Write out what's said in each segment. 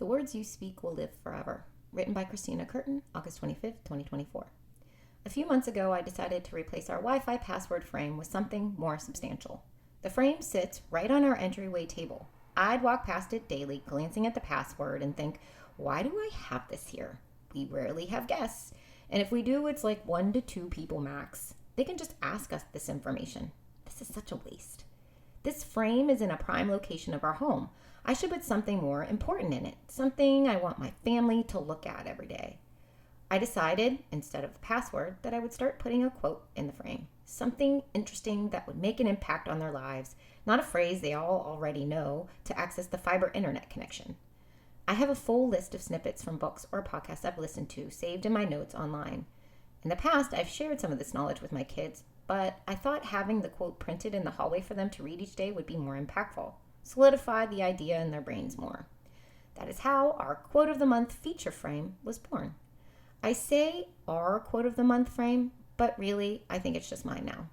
The words you speak will live forever. Written by Christina Curtin, August 25th, 2024. A few months ago, I decided to replace our Wi-Fi password frame with something more substantial. The frame sits right on our entryway table. I'd walk past it daily, glancing at the password and think, why do I have this here? We rarely have guests, and if we do, it's like 1 to 2 people max. They can just ask us this information. This is such a waste. This frame is in a prime location of our home. I should put something more important in it, something I want my family to look at every day. I decided, instead of the password, that I would start putting a quote in the frame, something interesting that would make an impact on their lives, not a phrase they all already know to access the fiber internet connection. I have a full list of snippets from books or podcasts I've listened to saved in my notes online. In the past, I've shared some of this knowledge with my kids, but I thought having the quote printed in the hallway for them to read each day would be more impactful, solidify the idea in their brains more. That is how our Quote of the Month feature frame was born. I say our Quote of the Month frame, but really, I think it's just mine now.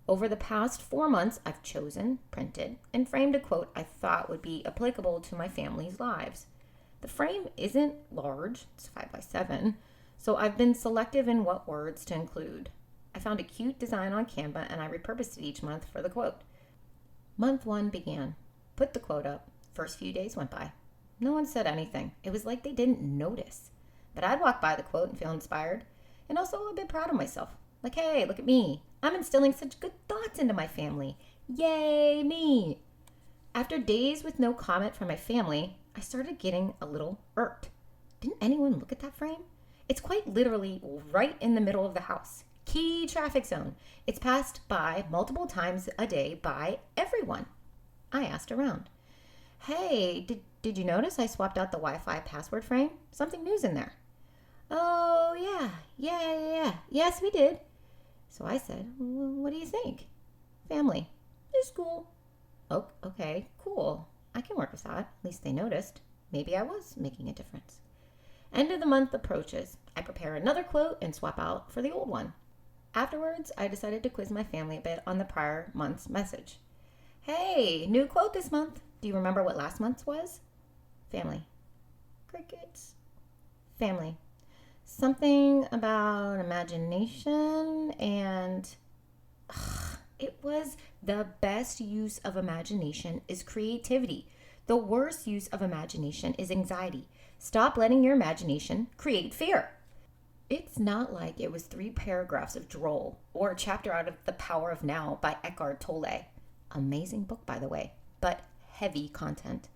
Over the past 4 months, I've chosen, printed, and framed a quote I thought would be applicable to my family's lives. The frame isn't large, it's 5x7, so I've been selective in what words to include. I found a cute design on Canva and I repurposed it each month for the quote. Month 1 began. Put the quote up. First few days went by. No one said anything. It was like they didn't notice. But I'd walk by the quote and feel inspired, and also a bit proud of myself. Like, hey, look at me. I'm instilling such good thoughts into my family. Yay, me. After days with no comment from my family, I started getting a little irked. Didn't anyone look at that frame? It's quite literally right in the middle of the house. Key traffic zone. It's passed by multiple times a day by everyone. I asked around. Hey, did you notice I swapped out the Wi-Fi password frame? Something new's in there. Oh, yeah. Yes, we did. So I said, what do you think? Family. It's cool. Oh, okay, cool. I can work with that. At least they noticed. Maybe I was making a difference. End of the month approaches. I prepare another quote and swap out for the old one. Afterwards, I decided to quiz my family a bit on the prior month's message. Hey, new quote this month. Do you remember what last month's was? Family. Crickets. Family. Something about imagination and... It was the best use of imagination is creativity. The worst use of imagination is anxiety. Stop letting your imagination create fear. It's not like it was 3 paragraphs of droll or a chapter out of The Power of Now by Eckhart Tolle. Amazing book, by the way, but heavy content.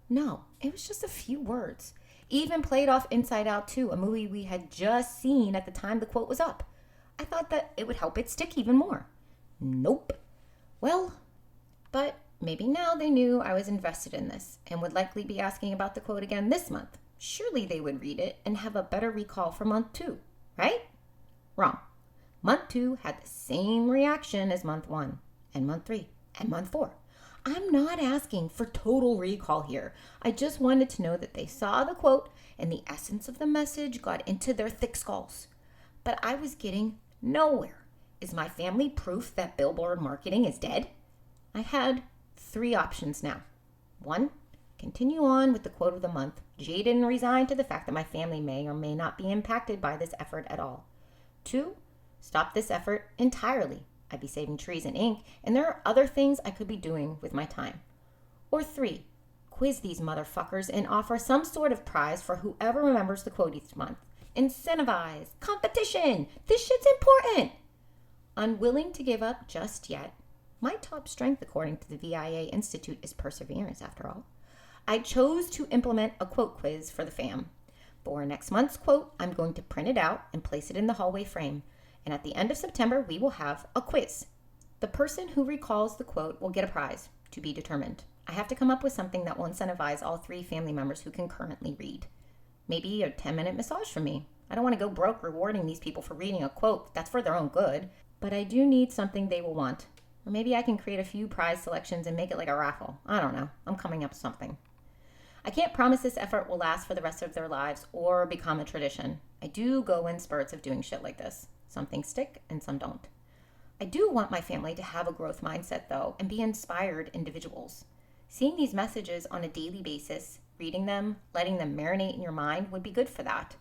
No, it was just a few words. Even played off Inside Out 2, a movie we had just seen at the time the quote was up. I thought that it would help it stick even more. Nope. Well, but maybe now they knew I was invested in this and would likely be asking about the quote again this month. Surely they would read it and have a better recall for month 2, right? Wrong. Month 2 had the same reaction as month 1 and month 3 and month 4. I'm not asking for total recall here. I just wanted to know that they saw the quote and the essence of the message got into their thick skulls. But I was getting nowhere. Is my family proof that billboard marketing is dead? I had 3 options now. 1, continue on with the quote of the month, jaded and resigned to the fact that my family may or may not be impacted by this effort at all. 2, stop this effort entirely. I'd be saving trees and ink, and there are other things I could be doing with my time. Or 3, quiz these motherfuckers and offer some sort of prize for whoever remembers the quote each month. Incentivize, competition, this shit's important. Unwilling to give up just yet. My top strength, according to the VIA Institute, is perseverance, after all. I chose to implement a quote quiz for the fam. For next month's quote, I'm going to print it out and place it in the hallway frame. And at the end of September, we will have a quiz. The person who recalls the quote will get a prize, to be determined. I have to come up with something that will incentivize all 3 family members who can currently read. Maybe a 10-minute massage from me. I don't want to go broke rewarding these people for reading a quote. That's for their own good. But I do need something they will want. Or maybe I can create a few prize selections and make it like a raffle. I don't know. I'm coming up with something. I can't promise this effort will last for the rest of their lives or become a tradition. I do go in spurts of doing shit like this. Some things stick and some don't. I do want my family to have a growth mindset, though, and be inspired individuals. Seeing these messages on a daily basis Reading them, letting them marinate in your mind would be good for that.